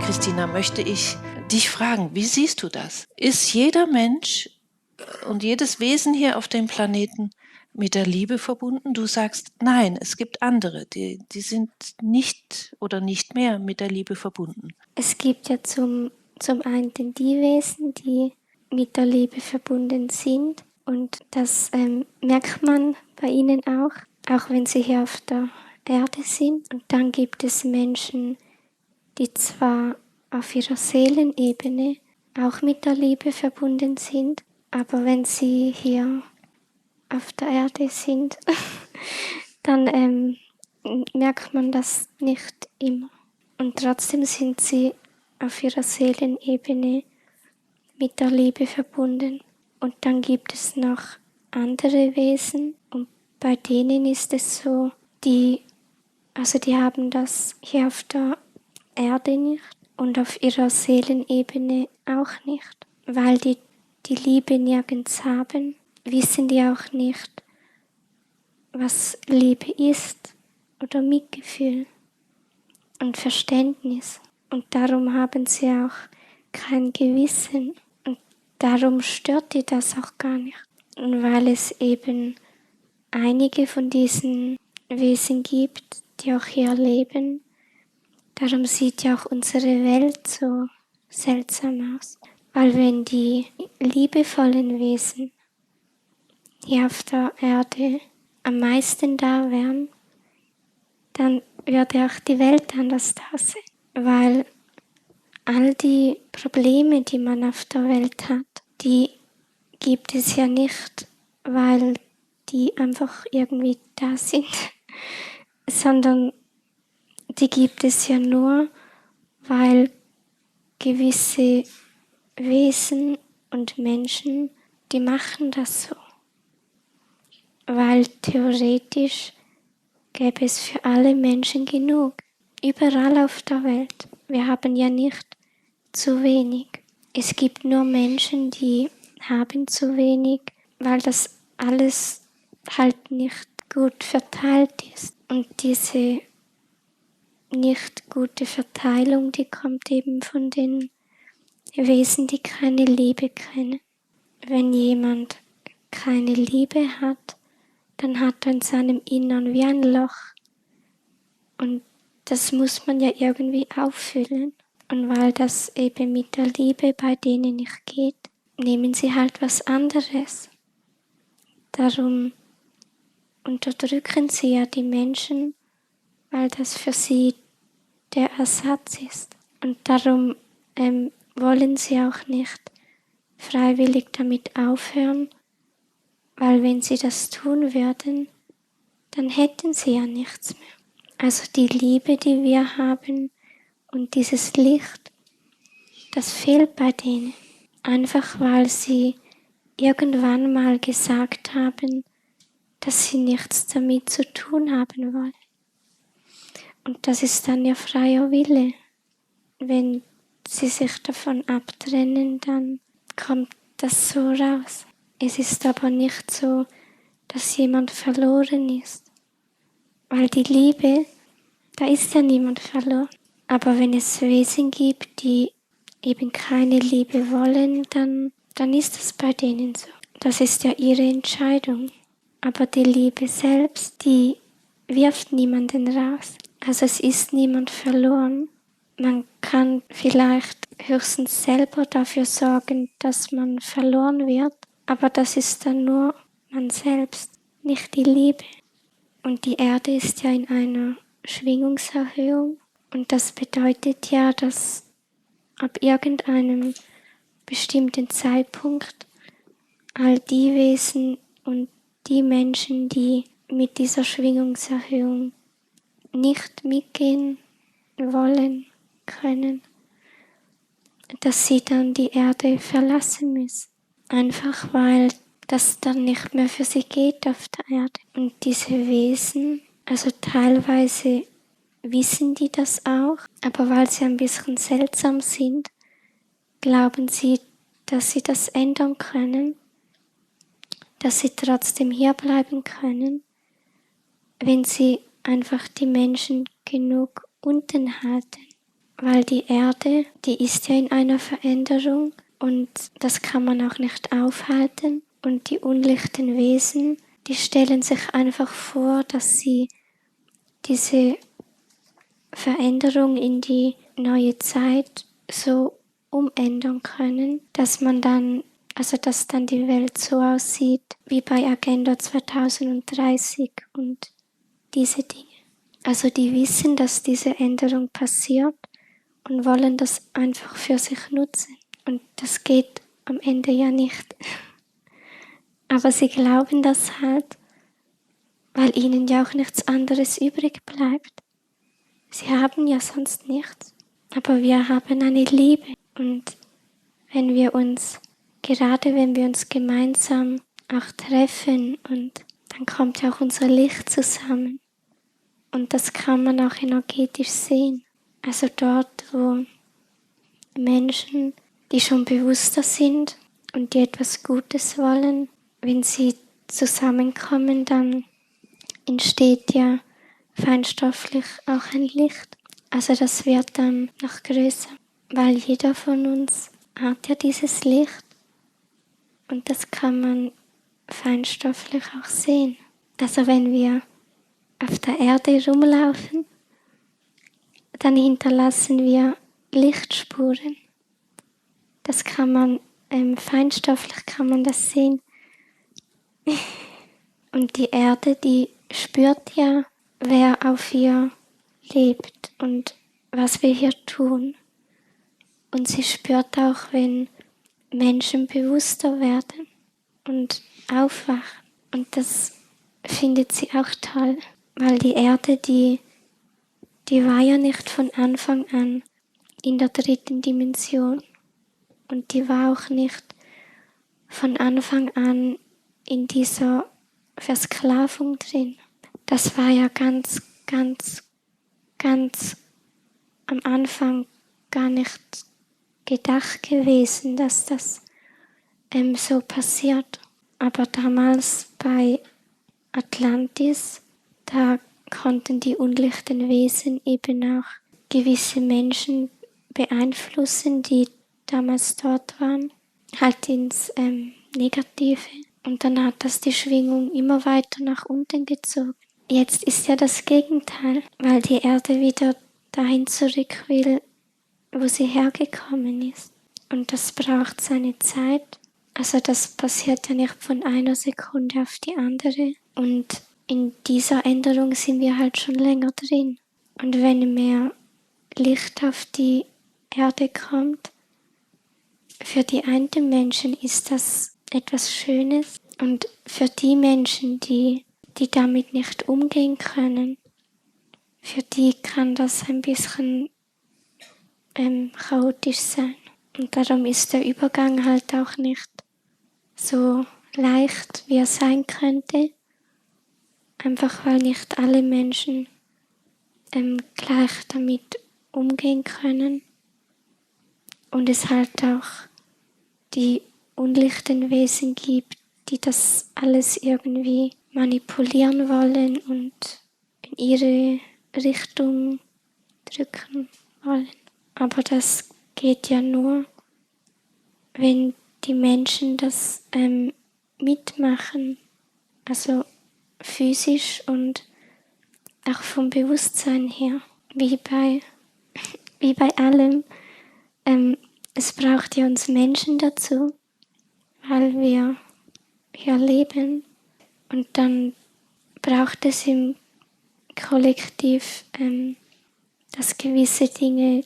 Christina, möchte ich dich fragen, wie siehst du das? Ist jeder Mensch und jedes Wesen hier auf dem Planeten mit der Liebe verbunden? Du sagst, nein, es gibt andere, die sind nicht oder nicht mehr mit der Liebe verbunden. Es gibt ja zum einen die Wesen, die mit der Liebe verbunden sind. Und das merkt man bei ihnen auch wenn sie hier auf der Erde sind. Und dann gibt es Menschen, die zwar auf ihrer Seelenebene auch mit der Liebe verbunden sind, aber wenn sie hier auf der Erde sind, dann merkt man das nicht immer. Und trotzdem sind sie auf ihrer Seelenebene mit der Liebe verbunden. Und dann gibt es noch andere Wesen und bei denen ist es so, die haben das hier auf der Erde nicht und auf ihrer Seelenebene auch nicht. Weil die Liebe nirgends haben, wissen die auch nicht, was Liebe ist oder Mitgefühl und Verständnis. Und darum haben sie auch kein Gewissen. Und darum stört die das auch gar nicht. Und weil es eben einige von diesen Wesen gibt, die auch hier leben, darum sieht ja auch unsere Welt so seltsam aus. Weil wenn die liebevollen Wesen hier auf der Erde am meisten da wären, dann würde auch die Welt anders aussehen. Weil all die Probleme, die man auf der Welt hat, die gibt es ja nicht, weil die einfach irgendwie da sind, sondern die gibt es ja nur, weil gewisse Wesen und Menschen, die machen das so. Weil theoretisch gäbe es für alle Menschen genug, überall auf der Welt. Wir haben ja nicht zu wenig. Es gibt nur Menschen, die haben zu wenig, weil das alles halt nicht gut verteilt ist. Und diese nicht gute Verteilung, die kommt eben von den Wesen, die keine Liebe kennen. Wenn jemand keine Liebe hat, dann hat er in seinem Innern wie ein Loch. Und das muss man ja irgendwie auffüllen. Und weil das eben mit der Liebe bei denen nicht geht, nehmen sie halt was anderes. Darum unterdrücken sie ja die Menschen, weil das für sie der Ersatz ist. Und darum wollen sie auch nicht freiwillig damit aufhören, weil wenn sie das tun würden, dann hätten sie ja nichts mehr. Also die Liebe, die wir haben und dieses Licht, das fehlt bei denen. Einfach weil sie irgendwann mal gesagt haben, dass sie nichts damit zu tun haben wollen. Und das ist dann ja freier Wille. Wenn sie sich davon abtrennen, dann kommt das so raus. Es ist aber nicht so, dass jemand verloren ist. Weil die Liebe, da ist ja niemand verloren. Aber wenn es Wesen gibt, die eben keine Liebe wollen, dann ist es bei denen so. Das ist ja ihre Entscheidung. Aber die Liebe selbst, die wirft niemanden raus. Also es ist niemand verloren. Man kann vielleicht höchstens selber dafür sorgen, dass man verloren wird, aber das ist dann nur man selbst, nicht die Liebe. Und die Erde ist ja in einer Schwingungserhöhung und das bedeutet ja, dass ab irgendeinem bestimmten Zeitpunkt all die Wesen und die Menschen, die mit dieser Schwingungserhöhung nicht mitgehen wollen, können, dass sie dann die Erde verlassen müssen. Einfach weil das dann nicht mehr für sie geht auf der Erde. Und diese Wesen, also teilweise wissen die das auch, aber weil sie ein bisschen seltsam sind, glauben sie, dass sie das ändern können, dass sie trotzdem hier bleiben können, wenn sie einfach die Menschen genug unten halten. weil die Erde, die ist ja in einer Veränderung und das kann man auch nicht aufhalten. Und die unlichten Wesen, die stellen sich einfach vor, dass sie diese Veränderung in die neue Zeit so umändern können, dass dann die Welt so aussieht wie bei Agenda 2030 und diese Dinge. Also die wissen, dass diese Änderung passiert und wollen das einfach für sich nutzen. Und das geht am Ende ja nicht. Aber sie glauben das halt, weil ihnen ja auch nichts anderes übrig bleibt. Sie haben ja sonst nichts. Aber wir haben eine Liebe. Und gerade wenn wir uns gemeinsam auch treffen, und dann kommt ja auch unser Licht zusammen. Und das kann man auch energetisch sehen. Also dort, wo Menschen, die schon bewusster sind und die etwas Gutes wollen, wenn sie zusammenkommen, dann entsteht ja feinstofflich auch ein Licht. Also das wird dann noch größer, weil jeder von uns hat ja dieses Licht und das kann man feinstofflich auch sehen. Also wenn wir auf der Erde rumlaufen, dann hinterlassen wir Lichtspuren. Das kann man, feinstofflich kann man das sehen. Und die Erde, die spürt ja, wer auf ihr lebt und was wir hier tun. Und sie spürt auch, wenn Menschen bewusster werden und aufwachen. Und das findet sie auch toll, weil die Erde, die war ja nicht von Anfang an in der 3. Dimension. Und die war auch nicht von Anfang an in dieser Versklavung drin. Das war ja ganz am Anfang gar nicht gedacht gewesen, dass das so passiert. Aber damals bei Atlantis, da konnten die unlichten Wesen eben auch gewisse Menschen beeinflussen, die damals dort waren, halt ins Negative. Und dann hat das die Schwingung immer weiter nach unten gezogen. Jetzt ist ja das Gegenteil, weil die Erde wieder dahin zurück will, wo sie hergekommen ist. Und das braucht seine Zeit. Also das passiert ja nicht von einer Sekunde auf die andere. Und in dieser Änderung sind wir halt schon länger drin. Und wenn mehr Licht auf die Erde kommt, für die einen Menschen ist das etwas Schönes. Und für die Menschen, die damit nicht umgehen können, für die kann das ein bisschen chaotisch sein. Und darum ist der Übergang halt auch nicht so leicht, wie er sein könnte. Einfach weil nicht alle Menschen gleich damit umgehen können. Und es halt auch die unlichten Wesen gibt, die das alles irgendwie manipulieren wollen und in ihre Richtung drücken wollen. Aber das geht ja nur, wenn die Menschen das mitmachen, also physisch und auch vom Bewusstsein her, wie bei allem. Es braucht ja uns Menschen dazu, weil wir hier leben und dann braucht es im Kollektiv, dass gewisse Dinge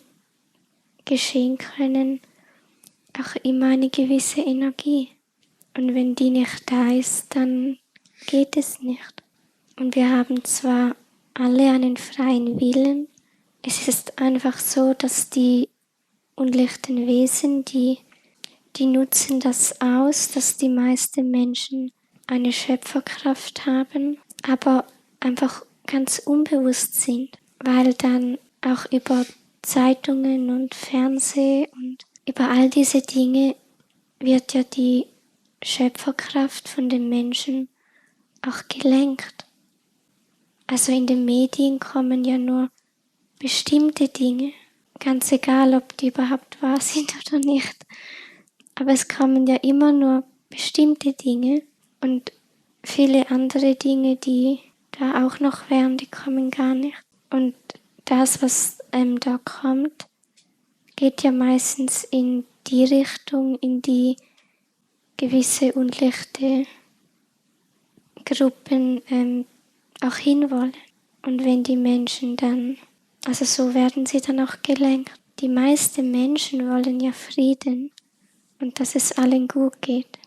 geschehen können, auch immer eine gewisse Energie. Und wenn die nicht da ist, dann geht es nicht. Und wir haben zwar alle einen freien Willen, es ist einfach so, dass die unlichten Wesen, die nutzen das aus, dass die meisten Menschen eine Schöpferkraft haben, aber einfach ganz unbewusst sind, weil dann auch über Zeitungen und Fernsehen und über all diese Dinge wird ja die Schöpferkraft von den Menschen auch gelenkt. Also in den Medien kommen ja nur bestimmte Dinge ganz egal, ob die überhaupt wahr sind oder nicht. Aber es kommen ja immer nur bestimmte Dinge und viele andere Dinge, die da auch noch wären, die kommen gar nicht. Und das, was da kommt, geht ja meistens in die Richtung, in die gewisse unlichte Gruppen auch hinwollen. Und wenn die Menschen dann, also so werden sie dann auch gelenkt. Die meisten Menschen wollen ja Frieden und dass es allen gut geht.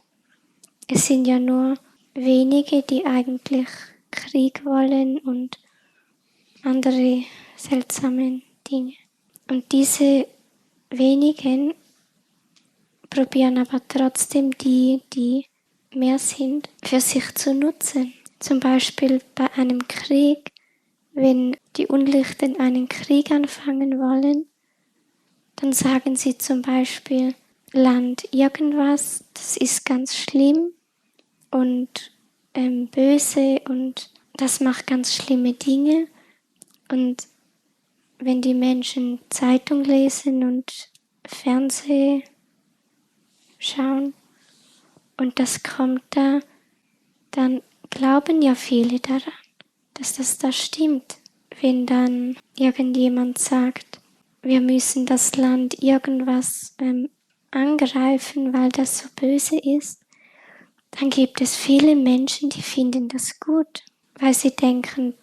Es sind ja nur wenige, die eigentlich Krieg wollen und andere seltsame Dinge. Und diese wenigen probieren aber trotzdem die mehr sind, für sich zu nutzen. Zum Beispiel bei einem Krieg, wenn die Unlichten einen Krieg anfangen wollen, dann sagen sie zum Beispiel, Land irgendwas, das ist ganz schlimm und böse und das macht ganz schlimme Dinge. Und wenn die Menschen Zeitung lesen und Fernsehen schauen und das kommt da, dann glauben ja viele daran, dass das da stimmt. Wenn dann irgendjemand sagt, wir müssen das Land irgendwas angreifen, weil das so böse ist, dann gibt es viele Menschen, die finden das gut, weil sie denken,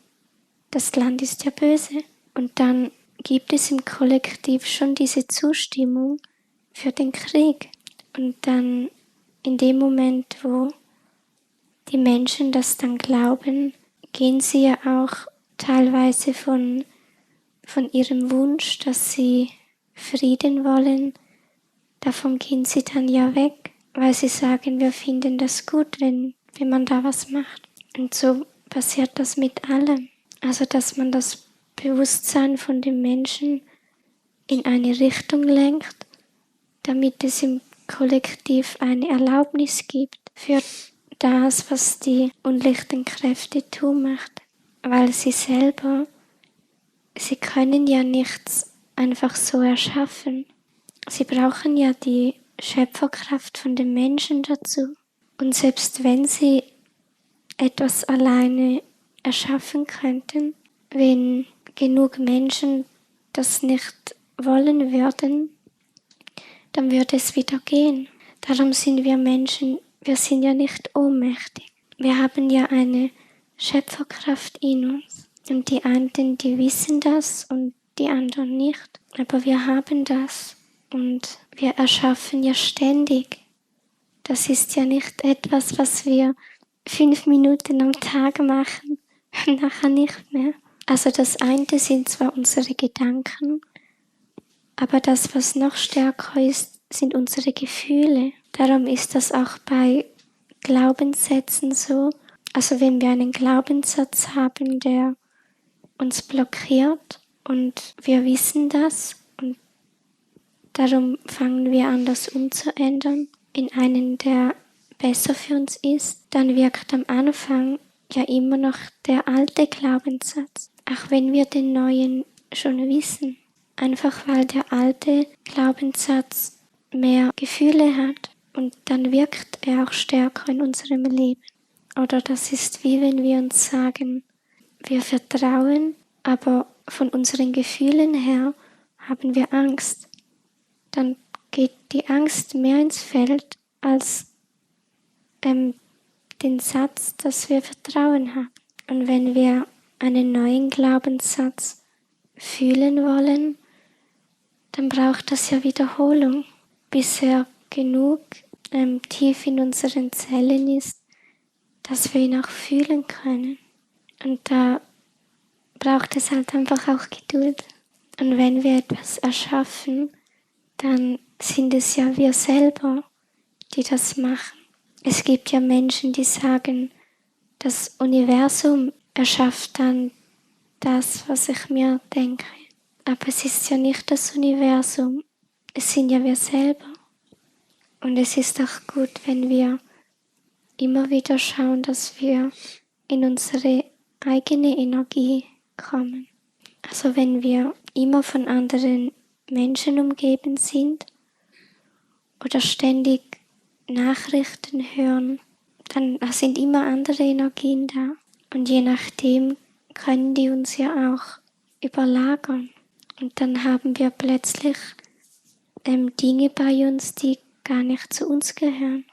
das Land ist ja böse. Und dann gibt es im Kollektiv schon diese Zustimmung für den Krieg. Und dann in dem Moment, wo die Menschen das dann glauben, gehen sie ja auch teilweise von ihrem Wunsch, dass sie Frieden wollen, davon gehen sie dann ja weg, weil sie sagen, wir finden das gut, wenn man da was macht. Und so passiert das mit allem. Also, dass man das Bewusstsein von den Menschen in eine Richtung lenkt, damit es im Kollektiv eine Erlaubnis gibt für das, was die unlichten Kräfte tun möchten. Weil sie können ja nichts einfach so erschaffen. Sie brauchen ja die Schöpferkraft von den Menschen dazu. Und selbst wenn sie etwas alleine erschaffen könnten, wenn genug Menschen das nicht wollen würden, dann würde es wieder gehen. Darum sind wir Menschen, wir sind ja nicht ohnmächtig. Wir haben ja eine Schöpferkraft in uns. Und die einen, die wissen das und die anderen nicht. Aber wir haben das und wir erschaffen ja ständig. Das ist ja nicht etwas, was wir 5 Minuten am Tag machen und nachher nicht mehr. Also das eine sind zwar unsere Gedanken, aber das, was noch stärker ist, sind unsere Gefühle. Darum ist das auch bei Glaubenssätzen so. Also wenn wir einen Glaubenssatz haben, der uns blockiert und wir wissen das und darum fangen wir an, das umzuändern in einen, der besser für uns ist, dann wirkt am Anfang ja immer noch der alte Glaubenssatz, auch wenn wir den neuen schon wissen. Einfach weil der alte Glaubenssatz mehr Gefühle hat und dann wirkt er auch stärker in unserem Leben. Oder das ist wie wenn wir uns sagen, wir vertrauen, aber von unseren Gefühlen her haben wir Angst. Dann geht die Angst mehr ins Feld als den Satz, dass wir Vertrauen haben. Und wenn wir einen neuen Glaubenssatz fühlen wollen, dann braucht das ja Wiederholung, bis er genug tief in unseren Zellen ist, dass wir ihn auch fühlen können. Und da braucht es halt einfach auch Geduld. Und wenn wir etwas erschaffen, dann sind es ja wir selber, die das machen. Es gibt ja Menschen, die sagen, das Universum erschafft dann das, was ich mir denke. Aber es ist ja nicht das Universum, es sind ja wir selber. Und es ist auch gut, wenn wir immer wieder schauen, dass wir in unsere eigene Energie kommen. Also wenn wir immer von anderen Menschen umgeben sind oder ständig Nachrichten hören, dann sind immer andere Energien da. Und je nachdem können die uns ja auch überlagern. Und dann haben wir plötzlich Dinge bei uns, die gar nicht zu uns gehören.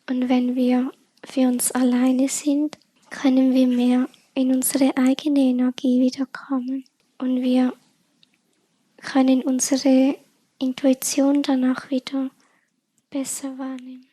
Und wenn wir für uns alleine sind, können wir mehr in unsere eigene Energie wiederkommen. Und wir können unsere Intuition dann auch wieder besser wahrnehmen.